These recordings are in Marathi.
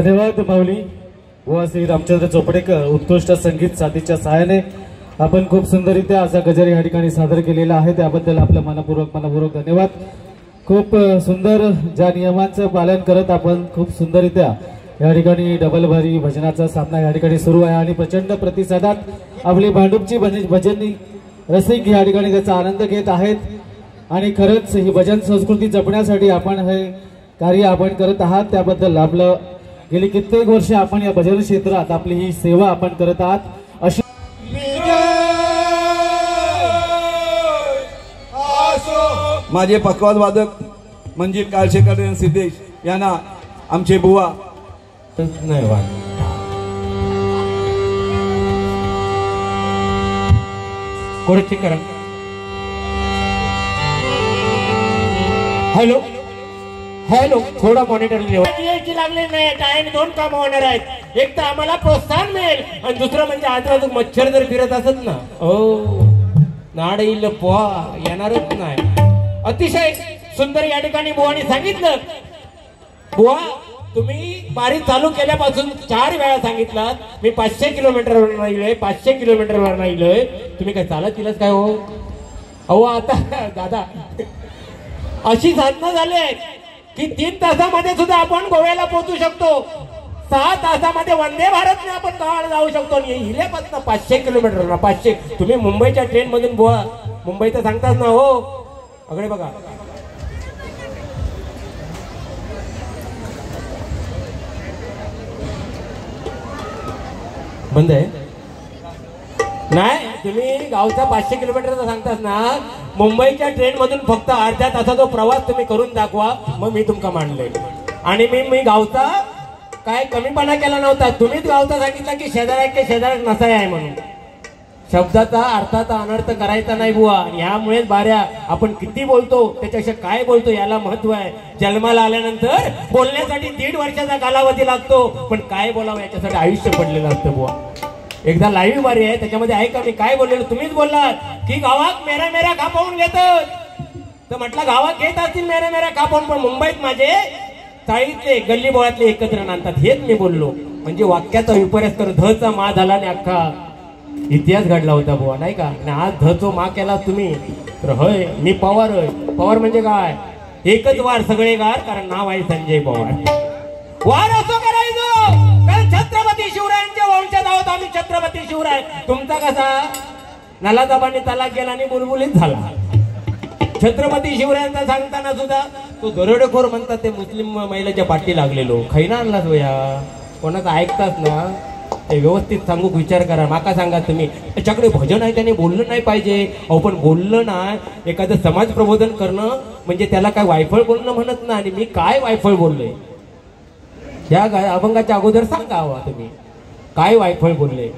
धन्यवाद माऊली व श्री रामचंद्र चोपडेकर उत्कृष्ट संगीत साथीच्या सहाय्याने आपण खूप सुंदररित्या असा गजर या ठिकाणी सादर केलेला आहे, त्याबद्दल आपलं मनपूर्वक धन्यवाद। खूप सुंदर ज्या नियमांचं पालन करत आपण खूप सुंदररित्या या ठिकाणी डबल बारी भजनाचा सामना या ठिकाणी सुरू आहे आणि प्रचंड प्रतिसादात आपली भांडूपची भजनी रसिक या ठिकाणी त्याचा आनंद घेत आहेत आणि खरंच ही भजन संस्कृती जपण्यासाठी आपण हे कार्य आपण करत आहात, त्याबद्दल आपलं गेली कित्येक वर्ष आपण या भजन क्षेत्रात आपली ही सेवा आपण करत आहात। अशी माझे पखवाज वादक मंजित काळशेकर आणि सिद्धेश यांना आमचे बुवा नाही वाट कोणचे करा। हॅलो हॅलो थोडा मॉनिटर यायची लागले नाही काय दोन काम होणार आहेत, एक तर आम्हाला प्रोत्साहन मिळेल आणि दुसरं म्हणजे आज मच्छर जर फिरत असत ना ओ नाड येईल पोहा येणारच नाही। अतिशय सुंदर या ठिकाणी बुवानी सांगितलं। बुवा तुम्ही बारी चालू केल्यापासून 4 वेळा सांगितलं मी 500 किलोमीटरवर नाहीलोय 500 किलोमीटरवर नाहीलोय, तुम्ही काय चालत केलंच काय हो? अहो आता दादा अशी साधना झाले की 3 तासामध्ये सुद्धा आपण गोव्याला पोहोचू शकतो, 6 तासामध्ये वंदे भारतने आपण गावाला जाऊ शकतो। हिल्यापासून 500 किलोमीटर 500 तुम्ही मुंबईच्या ट्रेन मधून बुवा मुंबईचं सांगताच ना हो। अगळे बघा बंद आहे नाही, तुम्ही गावचा 500 किलोमीटरचा सांगतास ना, मुंबईच्या ट्रेन मधून फक्त अर्ध्या तासाचा प्रवास तुम्ही करून दाखवा मग मी तुमका मानले। आणि मी गावचा काय कमीपणा केला नव्हता, तुम्हीच गावचा सांगितलं की शेजाऱ्याचे नसाय आहे म्हणून। शब्दाचा अर्थाचा अनर्थ करायचा नाही बुवा। यामुळेच बाऱ्या आपण किती बोलतो त्याच्यापेक्षा काय बोलतो याला महत्व आहे। जन्माला आल्यानंतर बोलण्यासाठी 1.5 वर्षाचा कालावधी लागतो, पण काय बोलावं याच्यासाठी आयुष्य पडलेलं असतं बुवा। एकदा लाईव्ह बारी आहे त्याच्यामध्ये आहे का मी काय बोललेलो, तुम्हीच बोललात की गावात मेरा मेरा कापावून घेतात, तर म्हटलं गावात घेत असतील मेरा मेरा कापावून, पण मुंबईत माझे चाळीतले गल्ली बोळातले एकत्र नांदतात हेच मी बोललो। म्हणजे वाक्याचा विपर्यास कर धचा मा झाला आणि अख्खा इतिहास घडला होता बुवा नाही का। आज धचो मा केला तुम्ही तर होय मी पवार होय। पवार म्हणजे काय एकच वार सगळे गार, कारण नाव आहे संजय पवार। वार असं करायचं कारण छत्रपती शिवरायांच्या वंशात आहोत आम्ही, छत्रपती शिवराय। तुमचा कसा नलाजाबाने तलाक गेला आणि बुलबुलीत झाला। छत्रपती शिवरायांचा सांगताना सुद्धा तो दरोडेखोर म्हणतात ते मुस्लिम महिलेच्या पाठी लागलेलो खैना आणलाच वया कोणाचं ऐकताच ना ते व्यवस्थित सांगू विचार करा। माका सांगा तुम्ही त्याच्याकडे भजन आहे त्याने बोललं नाही पाहिजे, अहो पण बोललं ना एखादं समाज प्रबोधन करणं म्हणजे त्याला काय वायफळ बोलणं म्हणत ना। आणि मी काय वायफळ बोललोय या अभंगाच्या अगोदर सांगा हवा तुम्ही काय वायफळ बोलले।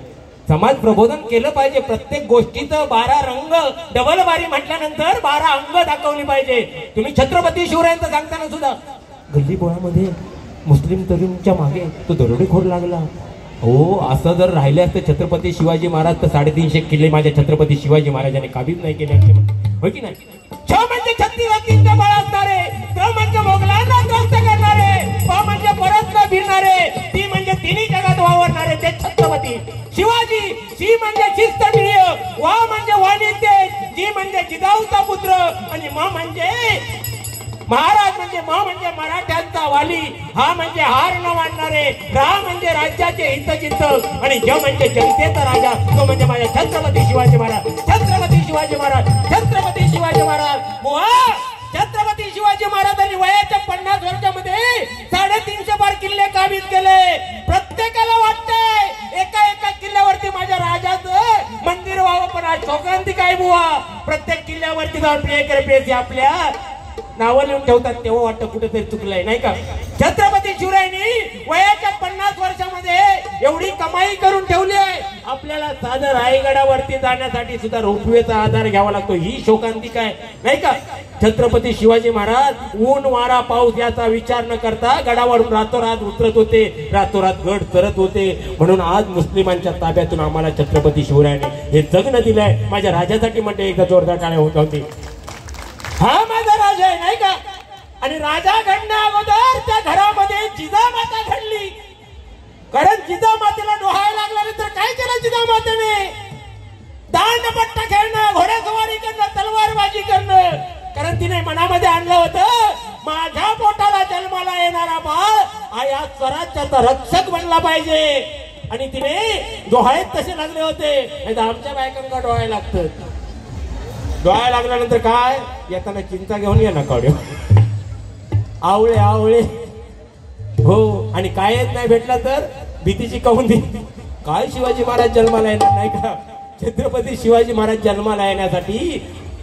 समाज प्रबोधन केलं पाहिजे, प्रत्येक गोष्टीचं 12 रंग डबल बारी म्हटल्यानंतर 12 अंग दाखवली पाहिजे। तुम्ही छत्रपती शिवरायांचं सांगताना सुद्धा गल्ली बोळामध्ये मुस्लिम तरुणच्या मागे तो दरोडेखोर लागला। हो असं जर राहिले असते छत्रपती शिवाजी महाराज तर 350 किल्ले माझ्या छत्रपती शिवाजी महाराजांनी काबीज नाही केले होय की नाही। छ म्हणजे 36 बळ असणारे, त म्हणजे मोगलांना ध्वस्त करणारे, प म्हणजे परत न फिरणारे, ती म्हणजे तिन्ही जगात वावरणारे ते छत्रपती शिवाजी। शी म्हणजे शिस्तप्रिय, वा म्हणजे वाणिज्य, जी म्हणजे जिजाऊचा पुत्र आणि म म्हणजे महाराज म्हणजे म म्हणजे मराठ्यांचा वाली, हा म्हणजे हार न मानणारे, रा म्हणजे राज्याचे हितचिंतक आणि ज म्हणजे जनतेचा राजा तो म्हणजे माझ्या छत्रपती शिवाजी महाराज। छत्रपती शिवाजी महाराज, छत्रपती शिवाजी महाराज। बुवा छत्रपती शिवाजी महाराजांनी वयाच्या 50 वर्षामध्ये 350 बार किल्ले काबीज केले। प्रत्येकाला वाटतंय एका किल्ल्यावरती माझ्या राजाचं मंदिर व्हावं, पण आज शोकांतिक आहे बुवा। प्रत्येक किल्ल्यावरती जाऊन प्रियकर आपल्या नावं लिहून ठेवतात तेव्हा वाटतं कुठेतरी चुकलंय नाही का। छत्रपती शिवरायांनी वयाच्या 50 वर्षामध्ये एवढी कमाई करून ठेवली आहे, आपल्याला साधं रायगडावरती जाण्यासाठी सुद्धा रोपवेचा आधार घ्यावा लागतो, ही शोकांतिक आहे नाही का। छत्रपती शिवाजी महाराज ऊन वारा पाऊस याचा विचार न करता गडावरून रातोरात उतरत होते, रातोरात गड चरत होते। म्हणून आज मुस्लिमांच्या ताब्यातून आम्हाला छत्रपती शिवरायाने हे जगणं दिलंय। माझ्या राजासाठी म्हणते एकदा जोरदार टाळ्या होत होती। हा माझा राजा आहे नाही का। आणि राजा घडण्या अगोदर त्या घरामध्ये जिजामाता घडली, कारण जिजामातेला डोहायला लागल्यानंतर काय केलं जिजामातेने? दांडपट्टा खेळणं, घोडेस्वारी करणं, तलवारबाजी करणं. कारण तिने मनामध्ये आणलं होतं, माझ्या पोटाला जन्माला येणारा बाळ हा या स्वराज्याचा रक्षक बनला पाहिजे. आणि तिने डोहाळ्यात तसे लागले होते. आमच्या बायकांना डोहायला लागतं. डोहायला लागल्यानंतर काय? येताना चिंता घेऊन ये ना काढू, आवळे आवळे हो. आणि कायच नाही भेटला तर भीतीची कौंदी. काय शिवाजी महाराज जन्माला येणार नाही का? छत्रपती शिवाजी महाराज जन्माला येण्यासाठी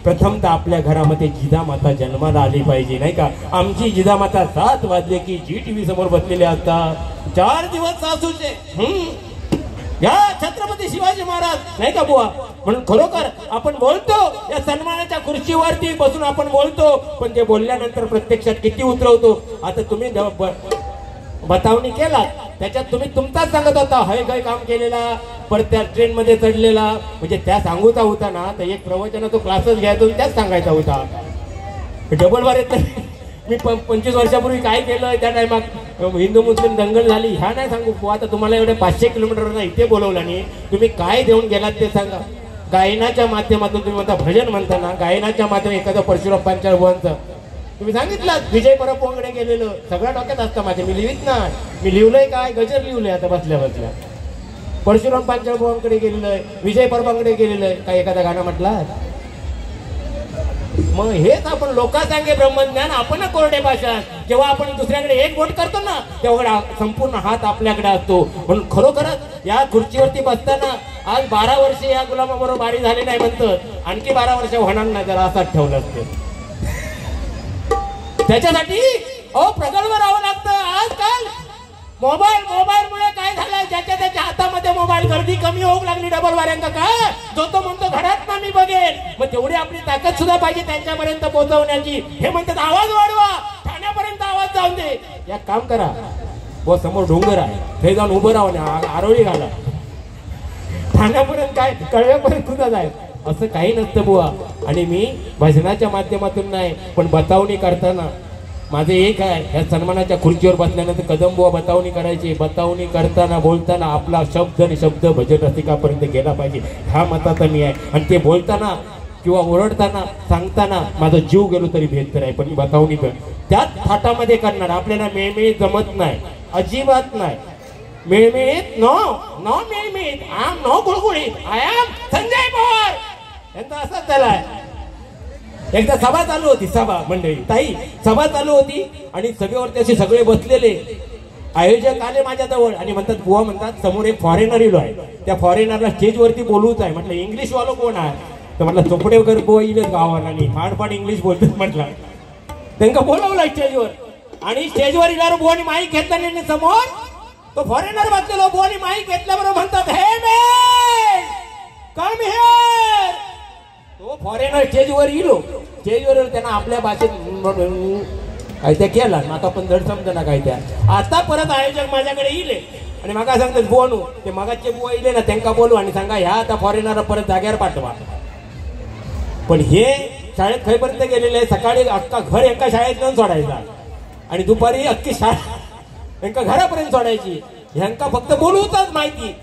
प्रथमतः आपल्या घरामध्ये जिजामाता जन्माला आली पाहिजे, नाही का? आमची जिजामाता 7 वाजले की जी टीव्ही समोर बसलेले असतात. 4 दिवस सासूचे या छत्रपती शिवाजी महाराज, नाही का बुवा? म्हणून खरोखर आपण बोलतो या सन्मानाच्या खुर्चीवरती बसून आपण बोलतो, पण ते बोलल्यानंतर प्रत्यक्षात किती उतरवतो. आता तुम्ही बतावणी केला, त्याच्यात तुम्ही तुमचाच सांगत होता, हय गय काम केलेला, परत त्या ट्रेन मध्ये चढलेला, म्हणजे त्या सांगूचा होता ना. तर एक प्रवचन तो क्लासेस घ्यायचो त्याच सांगायचा होता. डबल बार येत मी 25 वर्षापूर्वी काय केलं, त्या टायमात हिंदू मुस्लिम दंगल झाली, ह्या नाही सांगू. आता तुम्हाला एवढे 500 किलोमीटरवरून इथे बोलवलं नाही, तुम्ही काय देऊन गेलात ते सांगा. गायनाच्या माध्यमातून तुम्ही म्हणता, भजन म्हणता ना, गायनाच्या माध्यमातून एखादं परशुराम पांचाळभुवांचं तुम्ही सांगितलं. विजय परब वंगडे गेलेलं सगळ्या डोक्यात असतं माझ्या. मी लिहित ना, मी लिहिलंय काय, गजर लिहिलंय आता बसल्या बसल्या. परशुराम पांचाळभुवांकडे गेलेलं, विजय परबांकडे गेलेलं, काय एखादा गाणं म्हटला? मग हेच आपण लोकांसांगे ब्रह्मज्ञान, आपण कोरडे भाषा. जेव्हा आपण दुसऱ्याकडे एक बोट करतो ना, तेव्हा संपूर्ण हात आपल्याकडे असतो. म्हणून खरोखरच या खुर्चीवरती बसताना आज 12 वर्षे या गुलामाबरोबर बारी झाली नाही म्हणतं, आणखी 12 वर्ष होणार नाही जरा असाच ठेवलं असतं. त्याच्यासाठी प्रगल्भ राहावं लागतं. आजकाल मोबाईल मुळे काय झालंय, ज्याच्या त्याच्या हातामध्ये मोबाईल, गर्दी कमी होऊ लागली डबल वाऱ्यांका. काय जो तो म्हणतो घरात ना मी बघेन, मग तेवढी आपली ताकद सुद्धा पाहिजे त्यांच्यापर्यंत पोहोचवण्याची. हे म्हणतात आवाज वाढवा, ठाण्यापर्यंत आवाज जाऊन दे. या काम करा, व समोर डोंगर आहे, हे जाऊन उभं राहून आरोळी घाला. ठाण्यापर्यंत काय, कळव्यापर्यंत सुद्धा जाय, असं काही नसतं बुवा. आणि मी भजनाच्या माध्यमातून नाही, पण बतावणी करताना माझे एक आहे, ह्या सन्मानाच्या खुर्चीवर बसल्यानंतर कदम बुवा बतावणी करायची. बतावणी करताना बोलताना आपला शब्द आणि शब्द भजन रसिकापर्यंत गेला पाहिजे, ह्या मताचा मी आहे. आणि ते बोलताना किंवा ओरडताना सांगताना माझा जीव गेलो तरी बेहतर आहे, पण मी बतावणी कर त्याच थाटामध्ये करणार. आपल्याला मेळमेळीत जमत नाही, अजिबात नाही. मेळमेळीत नो मेळमेळीत, आय एम नो गुळगुळीत, आय एम संजय पवार यांचा असाच झालाय. एकदा सभा चालू होती, सभा मंडळी ताई सभा चालू होती आणि सभेवरती असे सगळे बसलेले. आयोजक आले माझ्या जवळ आणि म्हणतात, बुवा म्हणतात समोर एक फॉरेनर इलो आहे, त्या फॉरेनरला स्टेजवरती बोलवूच आहे. म्हटलं इंग्लिश वालो कोण आहे? तर म्हटलं चोपडेकर बुवा इलेच गावाला आणि फाडफाड इंग्लिश बोलतात. म्हटलं त्यांना बोलवलं स्टेजवर आणि स्टेजवर इल्यावर बुवानी माईक घेतला समोर तो फॉरेनर बसलेलो. बुवानी माईक घेतल्याबरोबर म्हणतात, हे मॅन कम हिअर. तो फॉरेनर स्टेजवर इलो, स्टेजवर त्यांना आपल्या भाषेत काय त्या केला, आता पण धड समजा काय त्या. आता परत आयोजक माझ्याकडे इले आणि मगा सांगतात, बुवानू ते मगाचे बुवा इले ना, त्यांना बोलू आणि सांगा ह्या आता फॉरेनर परत जाग्यावर पाठवा. पण हे शाळेत खैपर्यंत गेलेले आहे, सकाळी अख्खा घर एका शाळेत नेऊन सोडायचा आणि दुपारी अख्खी शाळा यांका घरापर्यंत सोडायची. ह्यांका फक्त बोलवताच माहिती,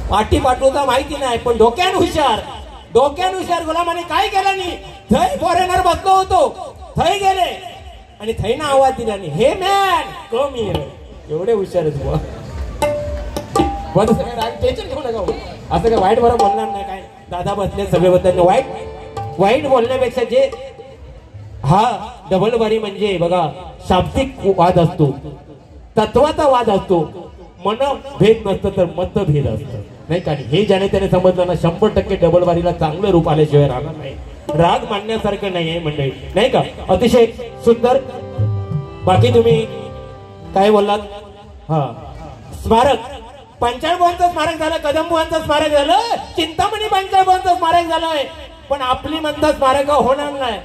पाठी पाठवता माहिती नाही, पण डोक्यान हुशार. गुलामाने काय केलं नाही, थंय फॉरेनर बसलो होतो, थंय गेले आणि थैना आवाज दिला नाही, हे मॅन कम हिअर. एवढे हुशारच बुवा. टेन्शन घेऊ नका, असं काय वाईट बरं बोलणार नाही. काय दादा बसले सगळे बसले, वाईट बोलण्यापेक्षा जे हा डबल बारी म्हणजे बघा, शाब्दिक वाद असतो, तत्वाचा वाद असतो, मनभेद नसतं तर मतभेद असतं, नाही का? हे ज्याने त्याने समजलं ना, 100% डबल बारीला चांगलं रूप आल्याशिवाय राहणार नाही. राग मानण्यासारखं नाही आहे मंडळी, नाही का? अतिशय सुंदर. बाकी तुम्ही काय बोललात? हा स्मारक, पांचाळभुवांचं स्मारक झालं, कदमबुवांचं स्मारक झालं, चिंतामणी पांचाळभुवांचं स्मारक झालंय, पण आपली म्हणता स्मारक होणार नाही.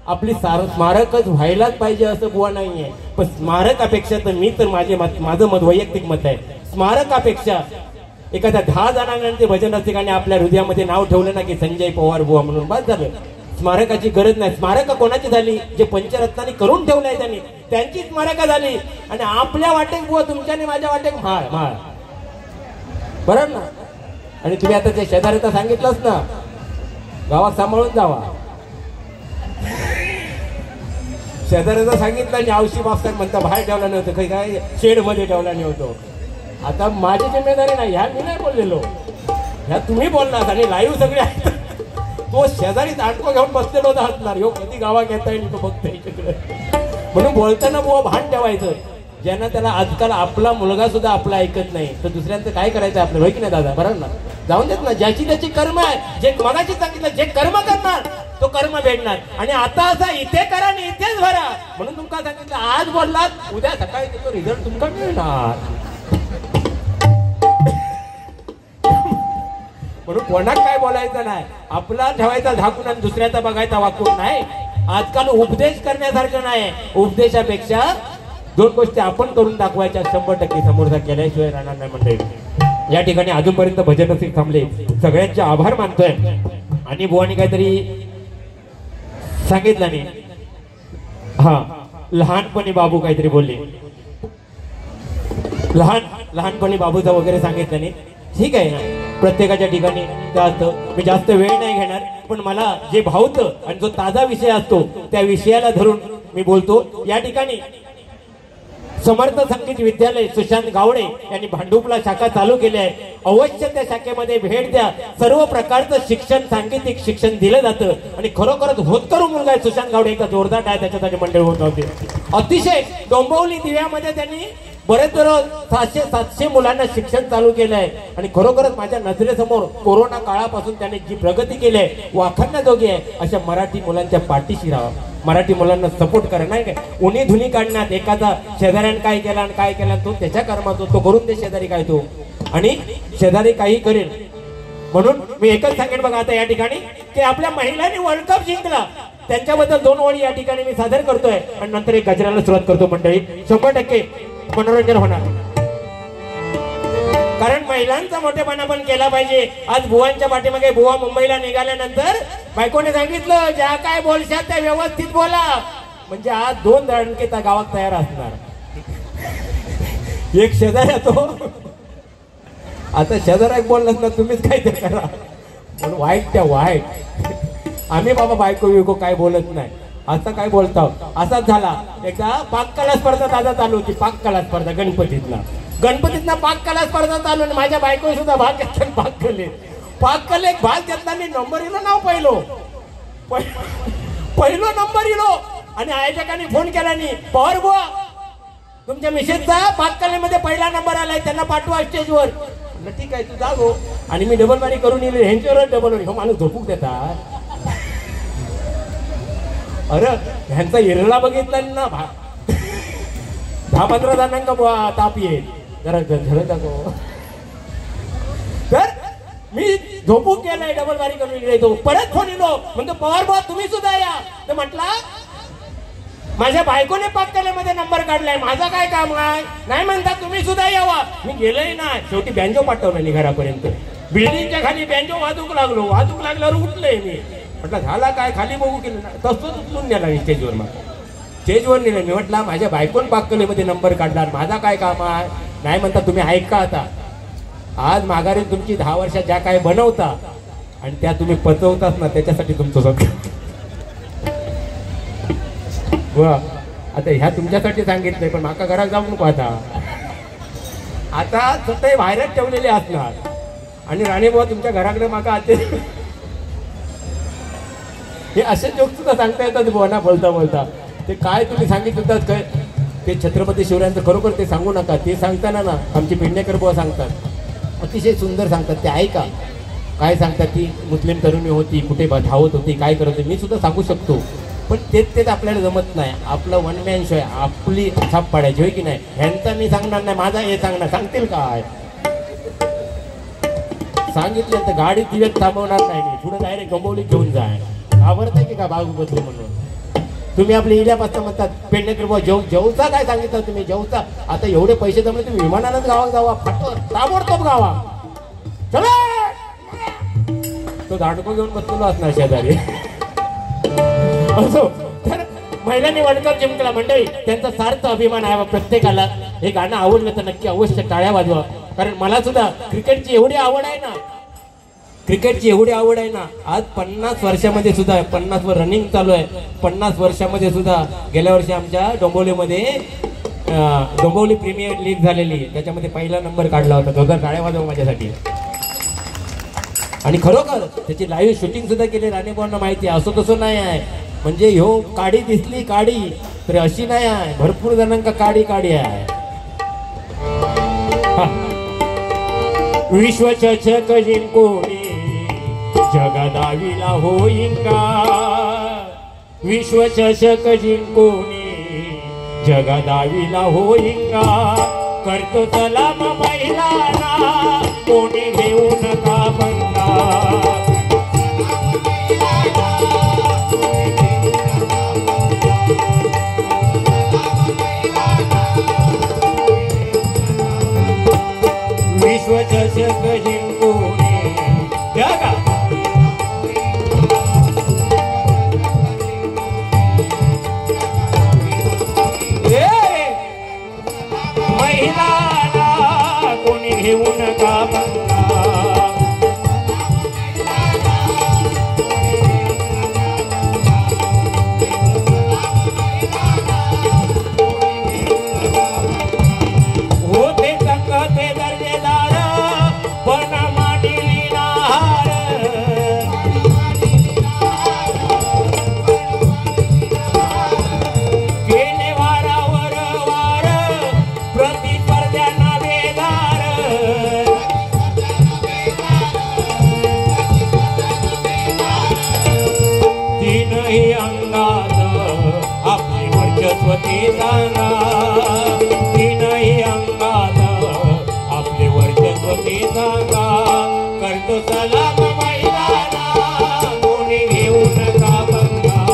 आपली स्मारकच व्हायलाच पाहिजे असं बुवा नाहीये. पण स्मारकापेक्षा तर मी तर माझं मत वैयक्तिक मत आहे, स्मारकापेक्षा एखाद्या 10 जणांना ते भजन रसिकाने आपल्या हृदयामध्ये नाव ठेवलं ना की संजय पवार बुवा म्हणून, बस झालं. स्मारकाची गरज नाही. स्मारक कोणाची झाली? जे पंचरत्नांनी करून ठेवलंय त्यांनी, त्यांची स्मारक झाली. आणि आपल्या वाटेक बुवा तुमच्याने माझ्या वाटेक म्हाळ म्हाळ, बरोबर ना? आणि तुम्ही आता ते शेजाऱ्याचं सांगितलंच ना, गावात सांभाळून जावा. शेजाऱ्याचं सांगितलं आणि औशी मास्तर म्हणता बाहेर ठेवला नव्हतं, काही काय शेड मध्ये ठेवला नव्हतो. आता माझी जिम्मेदारी नाही, ह्या मी नाही बोललेलो, ह्या तुम्ही बोललात आणि लाईव्ह सगळे आहेत. तो शेजारी दांडको घेऊन बसलेलो होता हसणार, ह्यो कधी गावात येता येईल तो बघता इकडे. म्हणून बोलताना बुवा भान ठेवायचं. ज्यांना त्याला आजकाल आपला मुलगा सुद्धा आपला ऐकत नाही, तर दुसऱ्यांचं काय करायचं आपलं, होय की नाही दादा? बरोबर ना? जाऊन देत ना, ज्याची त्याची कर्म आहे. जे मगाशी सांगितलं, जे कर्म करणार तो कर्म भेटणार. आणि आता असं इथे करा आणि इथेच भरा म्हणून तुमका सांगितलं. आज बोललात, उद्या सकाळी तो रिझल्ट तुमका मिळणार. म्हणून कोणाक काय बोलायचं नाही, आपला ठेवायचा झाकून आणि दुसऱ्याचा बघायचा वाकून नाही. आजकाल उपदेश करण्यासारखं नाही, उपदेशापेक्षा दोन गोष्टी आपण करून दाखवायच्या 100% समोरचा केल्याशिवाय राहणार नाही. मंडळी या ठिकाणी अजूनपर्यंत भजन रसिक थांबले, सगळ्यांचे आभार मानतोय. आणि बुवानी काहीतरी सांगितलं नाही, हा लहानपणी बाबू काहीतरी बोलले, लहानपणी बाबूचं वगैरे सांगितलं नाही. ठीक आहे ना, प्रत्येकाच्या ठिकाणी जास्त मी जास्त वेळ नाही घेणार, पण मला जे भावतं आणि जो ताजा विषय असतो त्या विषयाला धरून मी बोलतो. या ठिकाणी समर्थ संगीत विद्यालय सुशांत गावडे यांनी भांडुपला शाखा चालू केली आहे. अवश्य त्या शाखेमध्ये भेट द्या. सर्व प्रकारचं शिक्षण, सांगीतिक शिक्षण दिलं जातं आणि खरोखरच होतकरू मुलगा आहे सुशांत गावडे. एकदा जोरदार आहे त्याच्यासाठी मंडळ होत होते. अतिशय डोंबिवली दिव्यामध्ये त्यांनी बरेच 700 मुलांना शिक्षण चालू केलं आहे. आणि खरोखरच माझ्या नजरेसमोर कोरोना काळापासून त्यांनी जी प्रगती केली आहे वाखाणण्याजोगी आहे. अशा मराठी मुलांच्या पाठीशी राहा, मराठी मुलांना सपोर्ट करा. नाही काय उन्ही धुनी काढण्यात एखादा शेजाऱ्याने काय केला आणि काय केला तो त्याच्या कर्मात तो करून दे शेजारी काय तो, आणि शेजारी काही करेल. म्हणून मी एकच सांगेन बघा आता या ठिकाणी की आपल्या महिलांनी वर्ल्ड कप जिंकला, त्यांच्याबद्दल 2 ओळी या ठिकाणी मी सादर करतोय आणि नंतर एक गजराला सुरुवात करतो. मंडळी 100% मनोरंजन होणार, कारण महिलांचा मोठेपणा पण केला पाहिजे. आज बुवांच्या पाठीमागे बुवा मुंबईला निघाल्यानंतर बायकोने सांगितलं ज्या काय बोलशात त्या व्यवस्थित बोला, म्हणजे आज 2 दणके त्या गावात तयार असणार. एक शेजारी येतो, आता शेजारी बोललात ना तुम्हीच काय ते करा म्हणून वाईट त्या वाईट. आम्ही बाबा बायको विको काय बोलत नाही, असं काय बोलतो. असाच झाला एकदा पाककला स्पर्धा दादा चालू होती, पाककला स्पर्धा गणपतीतला पाककला स्पर्धा चालू आणि माझ्या बायको सुद्धा भाग घेतला. पाककले भाग घेतला आणि नंबर इलो नाव पहिलो नंबर इलो. आणि आयोजकांनी फोन केला नाही, पवार बुवा तुमच्या मिसेसचा पाककलेमध्ये पहिला नंबर आलाय, त्यांना पाठवा स्टेजवर. ठीक आहे तू जा गो. आणि मी डबल बारी करून येईल, ह्यांच्यावर डबल हो माणूस झोपूक देतात. अरे ह्यांचा इरला बघितला ना 10-15 जणांना बुवा ताप येईल, जरा झालं दाखव. तर मी झोपू केलाय, डबल बारी करून येतो. परत फोन येतो म्हणतो पवार बुवा तुम्ही सुद्धा या. तर म्हटलं माझ्या बायकोने पाककलेमध्ये नंबर काढलाय, माझा काय काम आहे. नाही म्हणता तुम्ही सुद्धा यावा. मी गेलोय ना, शेवटी बँजो पाठवलं नाही घरापर्यंत. बिल्डिंगच्या खाली बँजो वाजूक लागल्यावर उठलोय मी. म्हटलं झाला काय, खाली बघू केलं ना, तसंच उचलून नेला मी स्टेजवर. मग स्टेजवर नेलं मी, म्हटलं माझ्या बायकोन पाककलेमध्ये नंबर काढला, माझा काय काम आहे. नाही म्हणता तुम्ही ऐका आता, आज माघारी तुमची 10 वर्षात ज्या काय बनवता आणि त्या तुम्ही पचवतात ना, त्याच्यासाठी तुमचं सगळं आता ह्या तुमच्यासाठी सांगितलंय. पण माका घरात जाऊ नको आता सतत बाहेरच ठेवलेले असणार. आणि राणे बुवा तुमच्या घराकडे माका आते हे असे जोक सुद्धा सांगता येतात बुवा बोलता. ते काय तुम्ही सांगितलं काय ते छत्रपती शिवरायांचं खरोखर ते सांगू नका. ते सांगताना ना आमचे पेडणेकर बुवा सांगतात, अतिशय सुंदर सांगतात. ते ऐका काय सांगतात. ती मुस्लिम तरुणी होती, कुठे धावत होती, काय करत होती, मी सुद्धा सांगू शकतो. पण तेच आपल्याला जमत नाही. आपलं वन मॅन शो आहे, आपली छाप पाडायची होय की नाही. ह्यांचा मी सांगणार नाही, माझा हे सांगणार. सांगतील काय सांगितलं तर गाडी दिव्यात थांबवणार नाही मी, पुढे डायरेक्ट गंबवली घेऊन जाय. आवडत आहे की का बागू बदलू म्हणून. तुम्ही आपल्या इल्यापासून म्हणतात पेडणेकर बुवा जेवचा काय सांगितलं तुम्ही जेवचा. आता एवढे पैसे जमले तुम्ही विमानानंच गावात जावा, ताबडतोब गावा. चला तो दांडको घेऊन बसलेलो असणार शेजारी. असो तर महिलांनी वर्ल्ड कप जिंकला मंडळी, त्यांचा सार्थ अभिमान आहे प्रत्येकाला. हे गाणं आवडलं तर नक्की अवश्य टाळ्या वाजवा, कारण मला सुद्धा क्रिकेटची एवढी आवड आहे ना, क्रिकेटची एवढी आवड आहे ना. आज 50 वर्षामध्ये सुद्धा 50 वर रनिंग चालू आहे. 50 वर्षामध्ये सुद्धा गेल्या वर्षी आमच्या डोंबिवलीमध्ये डोंबिवली प्रीमियर लीग झालेली, त्याच्यामध्ये पहिला नंबर काढला होता. दोघं टाळ्या वाजवा माझ्यासाठी. आणि खरोखर त्याची लाईव्ह शूटिंग सुद्धा केली. राणेभाऊंना माहिती आहे, असं तसं नाही आहे. म्हणजे ह्यो काडी दिसली काडी तर अशी नाही आहे, भरपूर जणांका काडी काडी आहे. विश्वचषक जिंकोनी जगदाविला होईंगा, विश्वचषक जिंकोनी जगदाविला होईंगा. करतो सलाम महिलांना कोणी घेऊ नका बंगा. विश्वचषक जिंकोनी जगा महिलांना कोणी घेऊ नका बंगा. होते संकटे दर्जेदार पण मांडली नाहार. केले वारावर वार प्रतिस्पर्ध्यांना बेदार. तीनही अंगात आपले वर्चस्व ते सांगा. तीनही अंगात आपले वर्चस्व ते सांगा. करतो सलाम महिलांना कोणी घेऊ नका बंगा.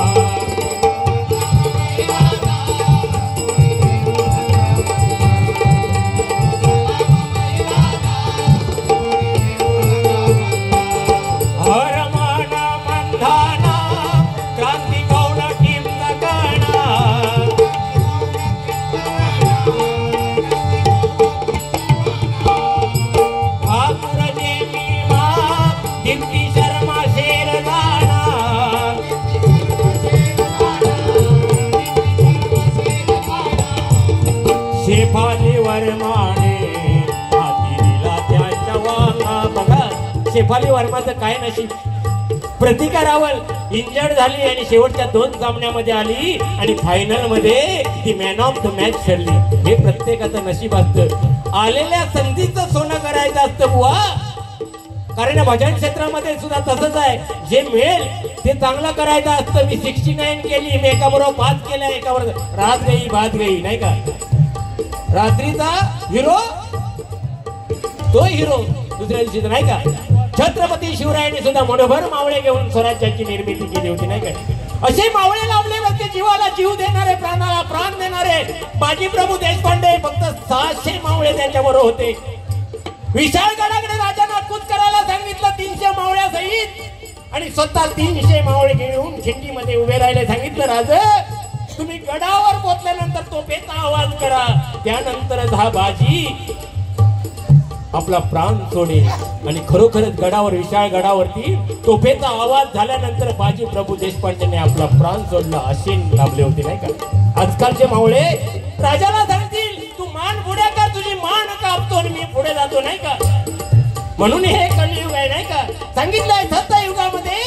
हर मन मंधाना क्रांती कौल टीम नगणा. ठाकुर जेमीमा दीप्ती शर्मा शेरदाना. शेफाली वर्माने हाती दिला त्याच्या वांगा. बघा शेफाली वर्माचं काय नशीब. प्रतिका रावल इंजर्ड झाली आणि शेवटच्या 2 सामन्यामध्ये आली आणि फायनल मध्ये ती मॅन ऑफ द मॅच ठरली. हे प्रत्येकाचं नशीब असतं. आलेल्या संधीचं सोनं करायचं असतं बुवा. कारण भजन क्षेत्रामध्ये सुद्धा तसंच आहे, जे मिळेल ते चांगलं करायचं असतं. मी 69 केली, मी एकाबरोबर 5 केल्या, एकाबरोबर रात गई बात गई नाही का. रात्रीचा हिरो तो हिरो दुसऱ्या दिवशी नाही का. छत्रपती शिवरायांनी सुद्धा मनोभर मावळे घेऊन स्वराज्याची निर्मिती केली होती नाही का. असे मावळे लाभले होते, जीवाला जीव देणारे, प्राणाला प्राण देणारे. बाजी प्रभू देशपांडे फक्त 600 मावळे त्यांच्याबरोबर होते. विशाळगडाकडे राजांना कूच करायला सांगितलं 300 मावळ्या सहित आणि स्वतः 300 मावळे घेऊन खिंडीमध्ये उभे राहिले. सांगितलं राज तुम्ही गडावर पोहोचल्यानंतर तोफेचा आवाज करा, त्यानंतर हा बाजी आपला प्राण सोडेल. आणि खरोखरच गडावर विशाळ गडावरती तोफेचा आवाज झाल्यानंतर बाजी प्रभू देशपांडेने आपला प्राण सोडला. असे लाभले होते नाही का. आजकालचे मावळे राजाला सांगतील तू मान पुढे कर, तुझी मान कापतो आणि मी पुढे जातो नाही का. म्हणून हे कलियुग आहे नाही का. सांगितलंय सत्ययुगामध्ये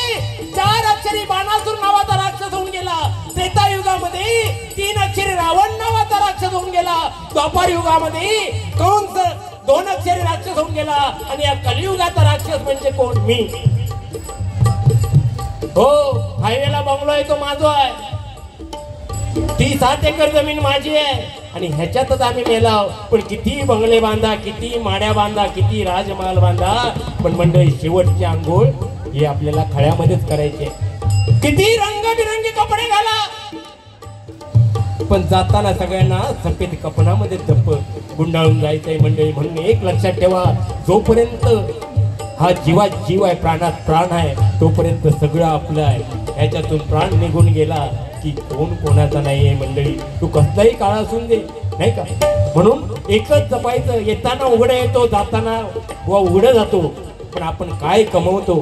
4 अक्षरी बाणासूर नावाचा राक्षस होऊन गेला. त्रेतायुगामध्ये 3 अक्षरी रावण नावाचा राक्षस होऊन गेला. द्वापार युगामध्ये कंस 2 अक्षरी राक्षस होऊन गेला. आणि या कलियुगाचा राक्षस म्हणजे कोण? मी. हो, हायवेला बंगलो आहे तो माझा आहे. ती 7 एकर जमीन माझी आहे आणि ह्याच्यातच आम्ही मेलाव. पण किती बंगले बांधा, किती माड्या बांधा, किती राजमहाल बांधा, पण मंडळी शेवटची आंघोळ हे आपल्याला खळ्यामध्येच करायचे. किती रंगबिरंगी कपडे घाला, पण जाताना सगळ्यांना सफेद कपड्यामध्ये गुंडाळून जायचंय मंडळी. म्हणून एक लक्षात ठेवा, जोपर्यंत हा जीवात जीव आहे, प्राणात प्राण आहे, तोपर्यंत सगळं आपलं आहे. ह्याच्यातून प्राण निघून गेला की कोण कोणाचा नाहीये मंडळी. तू कसलाही काळ असून दे, नाही का. म्हणून एकच जपायचं, येताना उघडं येतो, जाताना व उघडं जातो. पण आपण काय कमवतो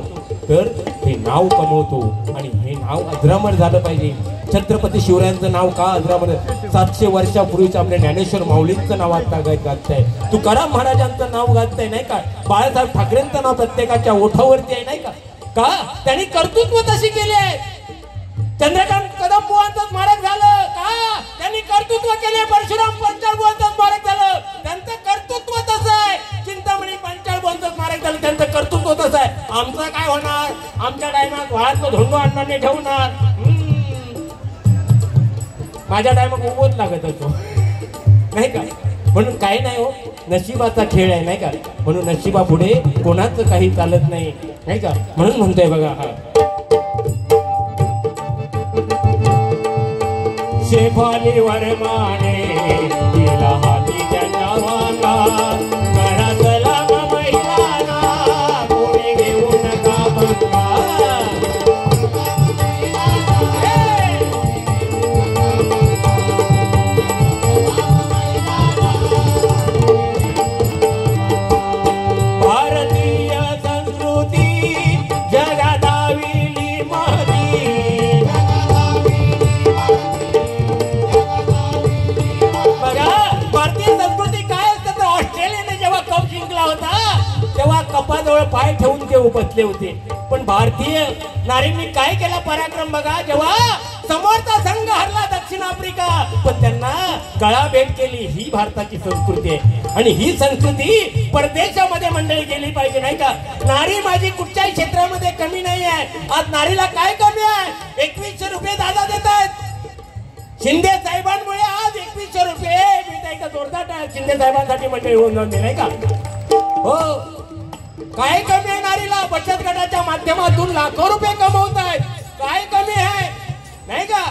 तर हे नाव कमवतो, आणि हे नाव अजरामर झालं पाहिजे. छत्रपती शिवरायांचं नाव का अजरामर? 700 वर्षापूर्वीच आपल्या ज्ञानेश्वर माऊलींचं नाव आता गाजतंय, तुकाराम महाराजांचं नाव गाजतंय, नाही का. बाळासाहेब ठाकरेंचं नाव प्रत्येकाच्या ओठावरती आहे, नाही का. का त्यांनी कर्तृत्व तशी केली आहे. चंद्रकांत कदम बुवांचं स्मारक झालं का त्यांनी कर्तृत्व केले. परशुराम पंचाळ बुवांचं स्मारक झालं, त्यांचं कर्तृत्व तसं आहे. चिंतामणी पंचाळ बुवांचं स्मारक झालं, त्यांचं कर्तृत्व तसं आहे. आमचं काय होणार? आमच्या टायमात वाळात धोंडो अण्णांनी ठेवणार, माझ्या टायमात उभोच लागत होतो, नाही का. म्हणून काही नाही हो, नशिबाचा खेळ आहे, नाही का. म्हणून नशिबा पुढे कोणाचं काही चालत नाही, नाही का. म्हणून म्हणतोय बघा, हा शेफाली वरमाने तिला हाती त्याच्या वाला घरातला महिलाना कोणी घेऊ नका बंगा. भारतीय संस्कृती जगादाविली महती. भारतीय संस्कृती काय असतं तर ऑस्ट्रेलियाने जेव्हा कप जिंकला होता तेव्हा कपाजवळ पाय ठेवून ते उपसले होते. पण भारतीय नारींनी काय केला पराक्रम बघा. जेव्हा समोरचा संघ हरला दक्षिण आफ्रिका, पण त्यांना गळा भेट केली. ही भारताची संस्कृती आहे, आणि ही संस्कृती परदेशामध्ये मंडळी गेली पाहिजे, नाही का. नारी माझी कुठच्याही क्षेत्रामध्ये कमी नाही आहे. आज नारीला काय कमी आहे? 2100 रुपये दादा देत आहेत. शिंदे साहेबांमुळे आज 2100 रुपये मिळत का. जोरदार शिंदे साहेबांसाठी मंडळी होऊन जाते, नाही का. हो, काय कमी आहे नारीला? बचत गटाच्या माध्यमातून लाखो रुपये कमवत आहेत. काय कमी आहे, नाही का.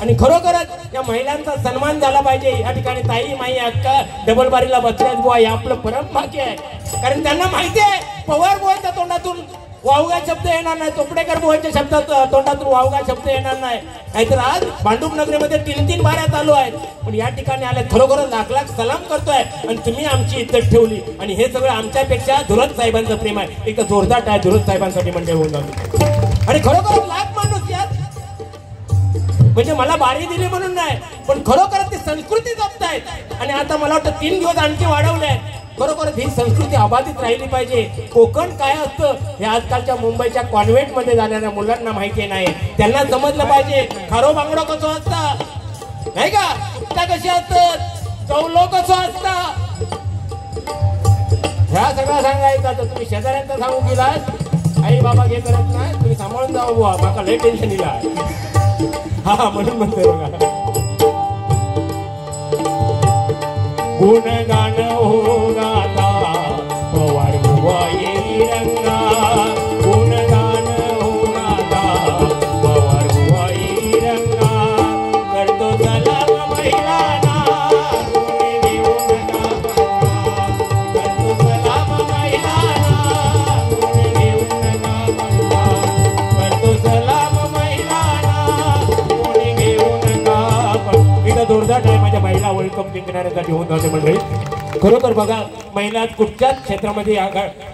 आणि खरोखरच या महिलांचा सन्मान झाला पाहिजे. या ठिकाणी ताई माई अक्का डबल बारीला बसल्यात बुवा, हे आपलं परम भाग्य आहे. कारण त्यांना माहिती आहे पवार बुवांच्या तोंडातून वावगा शब्द येणार नाही, चोपडेकर बुवांच्या शब्दात तोंडातून वावगा शब्द येणार नाही. नाहीतर आज भांडूप नगरीमध्ये 3-3 बाऱ्या चालू आहेत. पण या ठिकाणी आले खरोखर लाख सलाम करतोय, आणि तुम्ही आमची इज्जत ठेवली. आणि हे सगळं आमच्यापेक्षा धुरत साहेबांचं प्रेम आहे. एक जोरदार टाय धुरत साहेबांसाठी मंडळ होऊन जातो. आणि खरोखर लाख माणूस यात म्हणजे मला बारी दिली म्हणून नाही, पण खरोखर ती संस्कृती जपतायत. आणि आता मला वाटतं 3 दिवस आणखी वाढवले. खरोखरच ही संस्कृती अबाधित राहिली पाहिजे. कोकण काय असतं हे आजकालच्या मुंबईच्या कॉन्व्हेंटमध्ये जाणाऱ्या मुलांना माहिती नाही. त्यांना समजलं पाहिजे. खारो बांगडो कसं असतं, नाही का. कुठल्या कशी असतात, चौलो कसं असतं, ह्या सगळं सांगायचं. तर तुम्ही शेजाऱ्यांचा सांगू गेलात आई बाबा घे करत नाही, तुम्ही सांभाळून जावं बुवा, माका लय टेन्शन दिला. हा म्हणून म्हणतोय बघा. गुणगान हो गाता पवार बुवा येई रंगा. गुणगान हो गाता पवार बुवा येई रंगा. करतो सलाम महिलांना कोणी देऊ नका बंगा. करतो सलाम महिलांना कोणी देऊ नका बंगा. करतो सलाम महिलांना कोणी घेऊ नका बंगा. एकदा जोरदार आहे माझ्या महिला वर्ल्ड कप जिंकण्यासाठी होऊन जाते मंडळी. खरोखर बघा, महिला कुठच्याच क्षेत्रामध्ये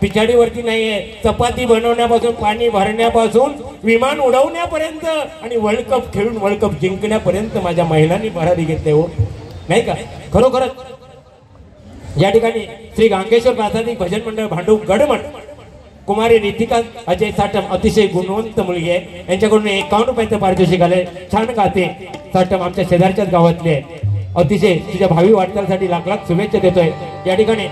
पिछाडीवरती नाहीये. चपाती बनवण्यापासून, पाणी भरण्यापासून, विमान उडवण्यापर्यंत, आणि वर्ल्ड कप खेळून वर्ल्ड कप जिंकण्यापर्यंत माझ्या महिलांनी भरारी घेतले हो, नाही का. खरोखरच या ठिकाणी श्री गांगेश्वर प्रासादिक भजन मंडळ भांडूप गडमठ कुमारी रितिका अजय साटम अतिशय गुणवंत मुलगी आहे. यांच्याकडून 51 रुपयाचं पारितोषिक आलंय. छान गाते. साटम आमच्या शेजारच्याच गावातले आहे. अतिशय तुझ्या भावी वाटचालीसाठी लाख शुभेच्छा देतोय. या ठिकाणी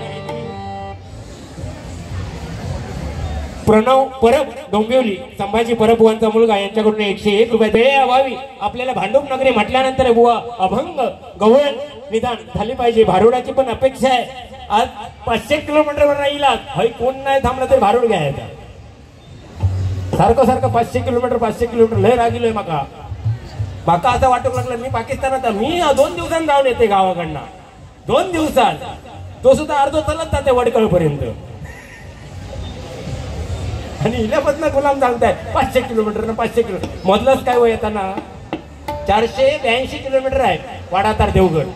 प्रणव परब डोंबिवली संभाजी परबुवांचा मुलगा, यांच्याकडून 101 रुपये. वेळ अभावी आपल्याला भांडूप नगरी म्हटल्यानंतर बुवा अभंग गवळण निदान झाली पाहिजे. भारुडाची पण अपेक्षा आहे. आज 500 किलोमीटरवर राहिला, हई कोण नाही थांबलं तरी भारूड घ्यायचा. सारखं 500 किलोमीटर लय रागिलोय. माका असं वाटू लागलं मी पाकिस्तानात, मी 2 दिवसांनी जाऊन येते गावाकडनं. 2 दिवसात तो सुद्धा अर्धो चालत जाते वडकळपर्यंत. आणि इल्यापासून गुलाम सांगताय 500 किलोमीटर 500 किलोमीटर. मधलंच काय वय येताना 482 किलोमीटर आहे वाडातार देवगड.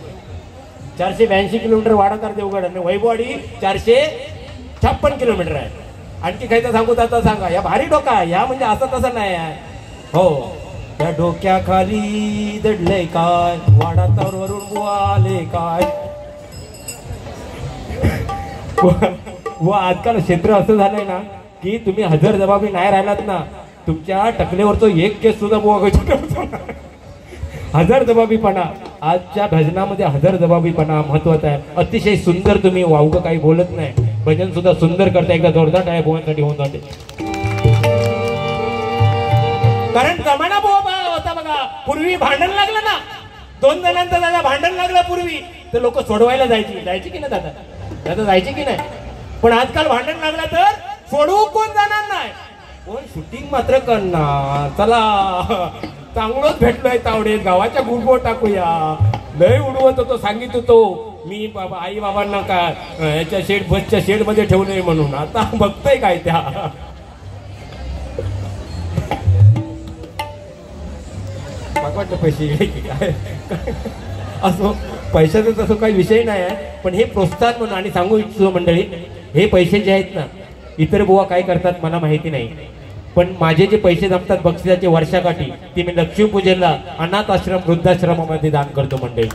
482 किलोमीटर वाडातार देवगड आणि वैभववाडी 456 किलोमीटर आहे. आणखी काही तर सांगू तर सांगा. या भारी डोका या म्हणजे असं तसं नाही आहे. हो त्या डोक्याखाली दडलंय काय वाडातार वरून बुवाले काय. व आजकाल क्षेत्र असं झालंय ना की तुम्ही हजर जबाबी नाही राहिलात ना तुमच्या टकलेवरचा एक केस सुद्धा बुवा. हजर जबाबीपणा आजच्या भजनामध्ये हजर जबाबीपणा महत्वाचा आहे. अतिशय सुंदर तुम्ही वावगं काही बोलत नाही. भजन सुद्धा सुंदर करता. एकदा जोरदार टाळ्या बुवांसाठी होऊन जाते. कारण जमाना बुवा होता बघा. पूर्वी भांडण लागलं ना 2 जणांचं दादा भांडण लागलं पूर्वी तर लोक सोडवायला जायची की नाही दादा जायची की नाही. पण आजकाल भांडण लागलं तर सोडवू कोण जाणार नाही. कोण शूटिंग मात्र करणार. चला चांगलंच भेटलोय तावडे गावाच्या गुडबो टाकूया. लय उडवत होतो सांगित होतो मी बाबा आई बाबांना काय याच्या बसच्या शेड मध्ये ठेवलंय म्हणून. आता बघतोय काय त्या वाटतं पैसे असो पैशाचा तसं काही विषय नाही आहे. पण हे प्रोत्साहन म्हणून आणि सांगू इच्छितो मंडळी हे पैसे जे आहेत ना इतर बुवा काय करतात मला माहिती नाही. पण माझे जे पैसे जमतात बक्षिसाचे वर्षाकाठी ते मी लक्ष्मीपूजनला अनाथ आश्रम वृद्धाश्रमामध्ये दान करतो मंडळी.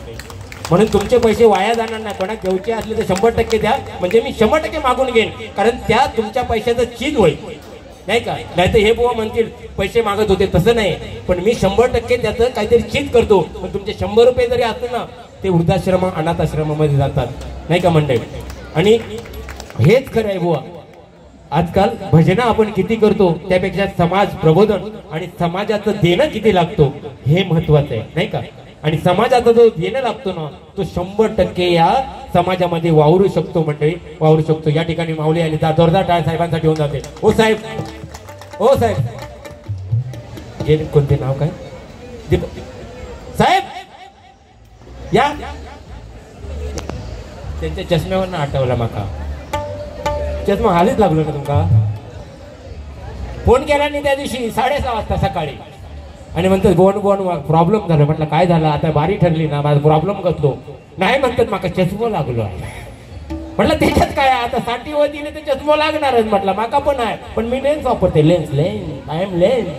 म्हणून तुमचे पैसे वाया जाणार नाही. कोणा घेऊचे असले तर 100% द्या. म्हणजे मी 100% मागून घेईन. कारण त्या तुमच्या पैशाचं चीज होईल नाही का. नाही तर हे बुवा म्हणतील पैसे मागत होते तसं नाही. पण मी 100% त्याचं काहीतरी चीज करतो. पण तुमचे 100 रुपये जरी असले ना ते वृद्धाश्रम अनाथ आश्रमामध्ये जातात नाही का मंडळी. आणि हेच खरं आहे बुवा. आजकाल भजन आपण किती करतो त्यापेक्षा समाज प्रबोधन आणि समाजाचं देणं किती लागतो हे महत्वाचं आहे नाही का. आणि समाजाचा जो देणं लागतो ना तो 100% या समाजामध्ये वावरू शकतो मंडळी वावरू शकतो. या ठिकाणी माऊली आली तर जोरदार टाळ्या साहेबांसाठी होऊन जाते. ओ साहेब ओ साहेब हे कोणते नाव काय साहेब या त्यांच्या चष्म्यावर आठवला माका. चष्मा हालीच लागलो ना तुमका. फोन केला नाही त्या दिवशी 6:30 वाजता सकाळी आणि म्हणतात बोन प्रॉब्लेम झाला. म्हटलं काय झालं आता बारी ठरली ना माझा प्रॉब्लेम करतो नाही म्हणतात माका चष्मा लागलो आहे. म्हटलं त्याच्यात काय आता 60 वतीने ते चष्मा लागणारच. म्हटलं माका पण आहे पण मी लेन्स वापरते लेन्स आय एम लेन्स.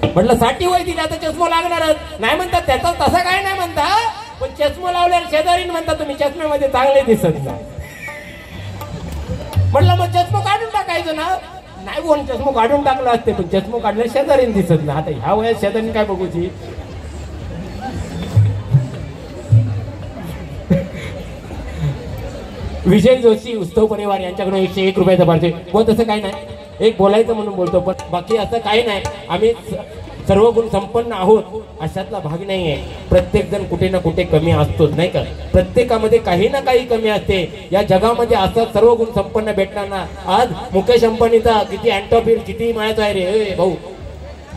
म्हटलं 60 वतीने आता चष्मा लागणारच नाही म्हणतात. त्याचा तसं काय नाही म्हणता पण चष्मा लावल्यावर शेजारीने म्हणतात तुम्ही चष्म्यामध्ये चांगले दिसत नाही. म्हटलं मग चष्मा काढून टाकायचं ना. नाही बोल चष्मा काढून टाकला असते पण चष्मा काढल्या शेजारीने दिसत नाही. आता ह्या वयात शेजारीने काय बघूची. विजय जोशी उत्सव परिवार यांच्याकडून 101 रुपयाचा पार्टी. व तसं काही नाही एक बोलायचं म्हणून बोलतो पण बाकी असं काही नाही. आम्ही सर्व गुण संपन्न आहोत अशातला भाग नाही आहे. प्रत्येक जण कुठे ना कुठे कमी असतोच नाही का. प्रत्येकामध्ये काही ना काही कमी असते. या जगामध्ये असं सर्व गुण संपन्न भेटणार ना. आज मुकेश अंबानीचा किती अँटॉपिल किती मायाचा आहे रे भाऊ.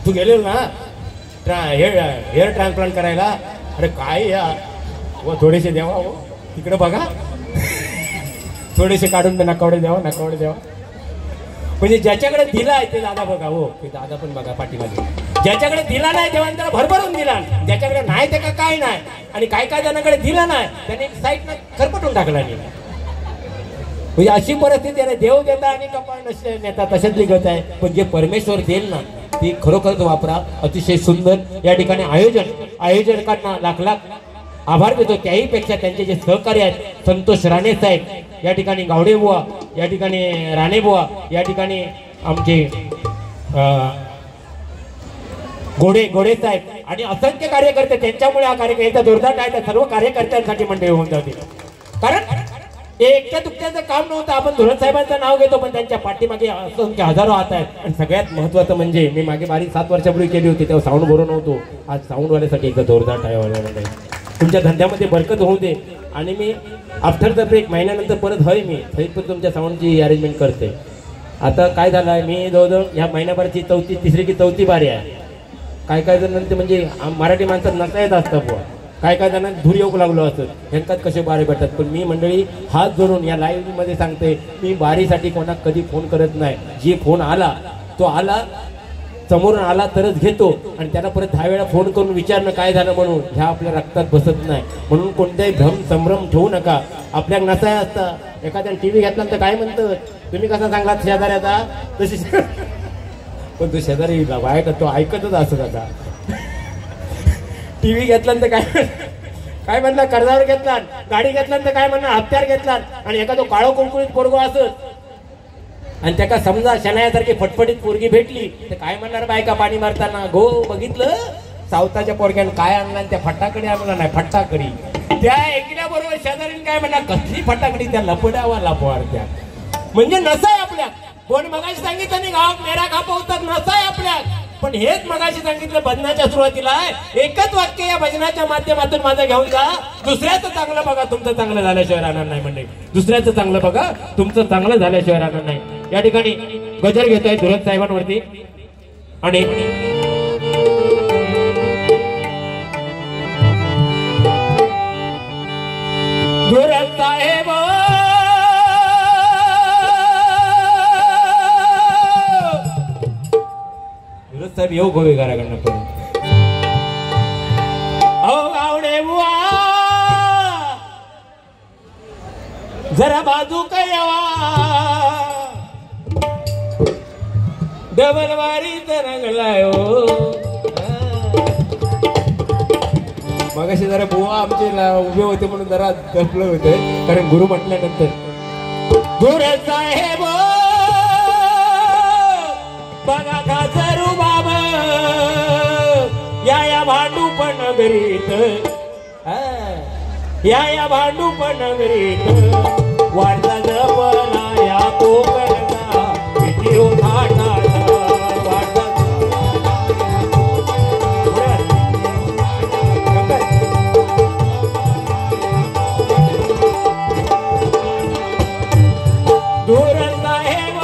तू गेलेलो ना हेअर ट्रान्सप्लांट करायला. अरे काय या व थोडेसे द्यावा हो तिकडे बघा थोडेसे काढून ते नकावडे द्यावा म्हणजे ज्याच्याकडे दिला आहे ते दादा बघा हो ते दादा पण बघा पाठीमागे. ज्याच्याकडे दिला नाही तेव्हा त्याला भरभरून दिला. ज्याच्याकडे नाही ते काय नाही. आणि काय जणांकडे दिला नाही त्याने साईडनं खरपटून टाकला नाही. म्हणजे अशी परिस्थिती आहे. देव देता आणि कपाळ नसले नेता तशातली गत आहे. पण जे परमेश्वर देईल ना ती खरोखरच वापरा. अतिशय सुंदर या ठिकाणी आयोजकांना लाख आभार देतो. त्याही पेक्षा त्यांचे जे सहकारी आहेत संतोष राणे साहेब या ठिकाणी गावडे बुवा या ठिकाणी राणे बुवा या ठिकाणी आमचे गोडे साहेब आणि असंख्य कार्यकर्ते त्यांच्यामुळे हा कार्यक्रम याचा जोरदार आहे. त्या सर्व कार्यकर्त्यांसाठी मंडळी होऊन जाते. कारण हे एकट्या दुकट्याचं काम नव्हतं. आपण धुरत साहेबांचं नाव घेतो पण त्यांच्या पाठीमागे असंख्य हजारो हात आहेत. आणि सगळ्यात महत्वाचं म्हणजे मी मागे बारीक 7 वर्षापूर्वी केली होती तेव्हा साऊंड बरोबर नव्हतो. आज साऊंडवाल्यासाठी एकदा जोरदार टाळ्या. तुमच्या धंद्यामध्ये बरकत होऊ दे. आणि मी आफ्टर द ब्रेक महिन्यानंतर परत मी पण तुमच्या साऊंडची अरेंजमेंट करते. आता काय झालं आहे मी जवळजवळ ह्या महिन्याभराची तिसरी की चौथी बारी आहे. काय जण म्हणजे मराठी माणसात नसा येत असतं बुवा काय काय जणांना धूर येऊ लागलो असत, ह्यांकात कसे बारे भेटतात. पण मी मंडळी हात जोडून या लाईव्ह मध्ये सांगते, मी बारीसाठी कोणाक कधी फोन करत नाही. जे फोन आला तो आला, समोरून आला तरच घेतो, आणि त्याला परत 10 वेळा फोन करून विचारणं काय झालं म्हणून ह्या आपल्या रक्तात बसत नाही. म्हणून कोणत्याही भ्रम संभ्रम ठेवू नका. आपल्या नसाय असता एखाद्या टीव्ही घेतल्यानंतर काय म्हणतं, तुम्ही कसा सांगलात शेजाऱ्याचा, तशी पण तो शेजारी बाय का तो ऐकतच असत. आता टीव्ही घेतल्यानंतर काय म्हणला, कर्जावर घेतला, गाडी घेतल्यानंतर काय म्हणणार, हप्त्यावर घेतला, आणि एखादं काळो कुळकुळीत पोरगो असत आणि त्याका समजा शनायासारखी फटफटीत पोरगी भेटली तर काय म्हणणार बायका पाणी मारताना, गो बघितलं सावताच्या पोरग्यानं काय आणला, त्या फटाकडे आणला नाही, फटाकडी. त्या ऐकल्याबरोबर शेजारीने काय म्हणणार, कसली फटाकडी, त्या लपड्यावा लपवार त्या. म्हणजे नसाय आपल्या. कोण मगाशी सांगितलं नाही गावात मेरा खापा होतात, नसाय आपल्या. पण हेच मगाशी सांगितलं भजनाच्या सुरुवातीला, एकच वाक्य या भजनाच्या माध्यमातून माझं घेऊन जा, दुसऱ्याचं चांगलं बघा, तुमचं चांगलं झाल्याशिवाय राहणार नाही. म्हणजे दुसऱ्याचं चांगलं बघा, तुमचं चांगलं झाल्याशिवाय राहणार नाही. या ठिकाणी गजर घेत आहे धुरत साहेबांवरती, आणि धुरत साहेब साहेब येऊ गोवे घराकडनं पण अहो गावडे बुवा जरा बाजू कयावा, डबल वारी तरंगलाय हो. मगाशी जरा बुवा आमचे उभे होते म्हणून जरा दपलं होते, कारण गुरु म्हटल्यानंतर गुरु साहेब बघा खासरू बाबा या भांडू पण नगरीत, या भांडू पण नगरीत वाढता जपला या कोकणचा किती होता ठाणा, वाढता दूर साहेब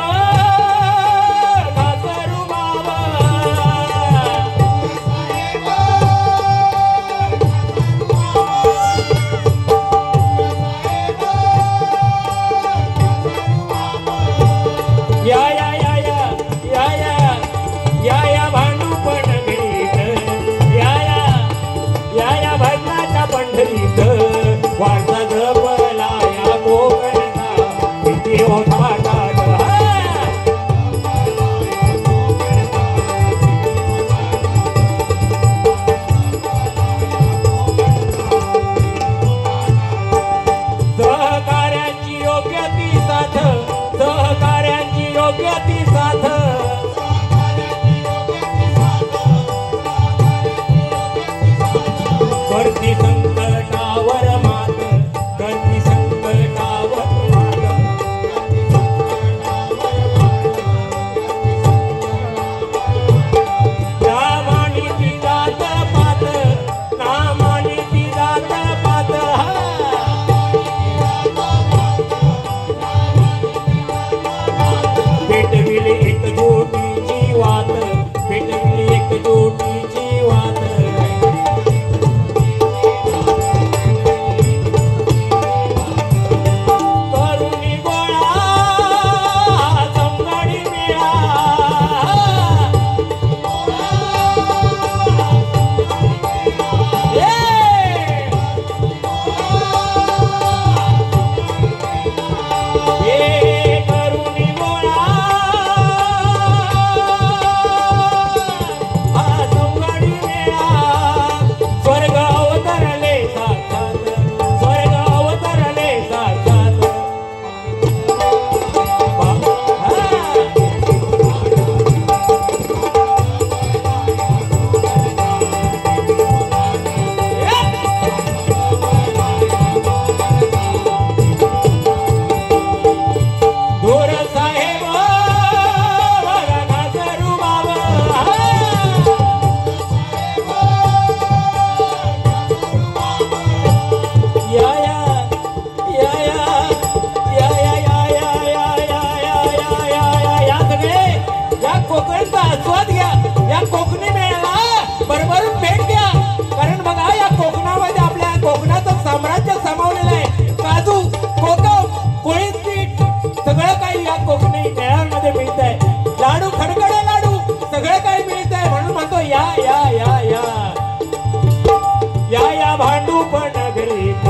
भांडूप नगरीत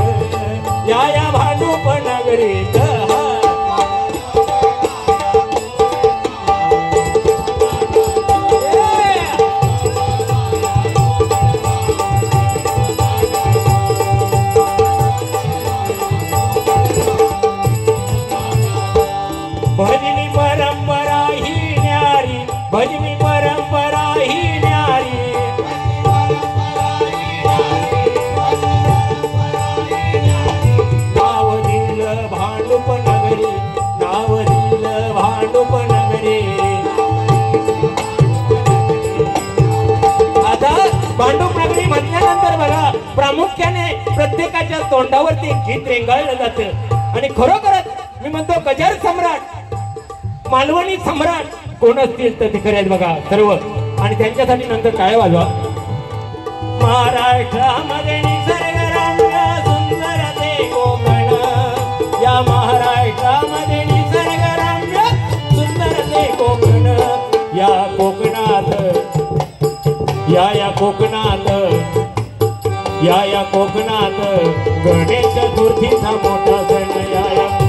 या भांडूप नगरीत भजनी परंपरा ही न्यारी भजनी परंपरा ही न्यारी नाव दिलं भांडूप नगरी नाव दिलं भांडूप नगरी आता भांडूप नगरी म्हटल्यानंतर बघा प्रामुख्याने प्रत्येकाच्या तोंडावरती गीत रेंगाळलं जातं आणि खरोखरच मी म्हणतो गजर सम्राट मालवणी सम्राट कोण असतील तर ते खरे बघा सर्व आणि त्यांच्यासाठी नंतर काय वाजवा महाराष्ट्रामध्ये निसर्गरम्य सुंदर ते कोकण या महाराष्ट्रामध्ये निसर्गरम्य सुंदर ते कोकण या कोकणात या कोकणात या कोकणात गणेश चतुर्थीचा मोठा सण या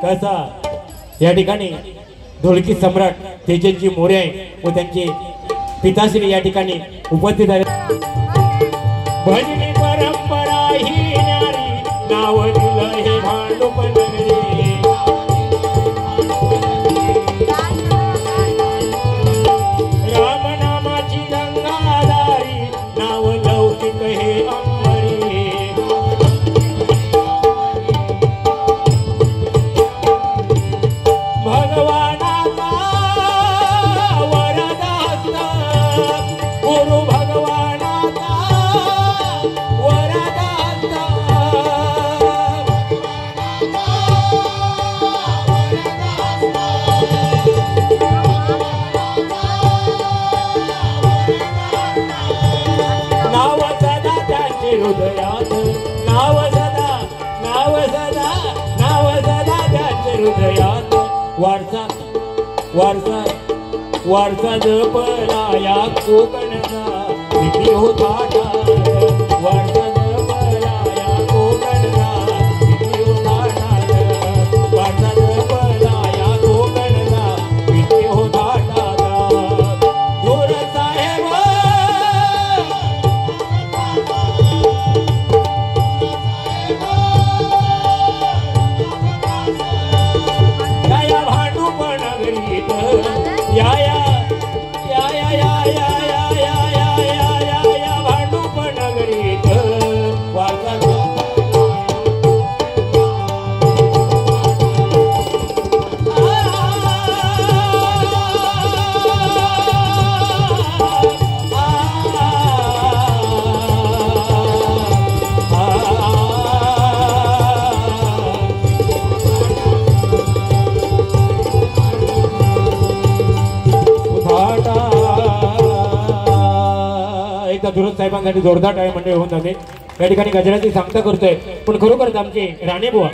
कसा या ठिकाणी ढोलकी सम्राट तेजनजी मोरे व त्यांचे पिताश्री या ठिकाणी उपस्थित आहेत भजनी परंपरा ही न्यारी नाव दिलं हे भांडूप नगरी रामनामाची गंगाधारी नाव लौकिक हे अंबरी भगवानाचा वरद हस्त गुरु भगवानाचा वरद हस्त नाव सदा त्याचे हृदयात नाव सदा त्याचे हृदयात वारसा जपला या कोकणचा किती होता वारसा जपला या कोकणचा किती होता वारसा जपला या कोकणचा किती होता थोर साहेब एकदा दुरुस्त साहेबांसाठी जोरदार टाळी मंडळी होऊन जाते. या ठिकाणी गजराची सांगता करतोय पण खरोखरच आमची राणीबुवा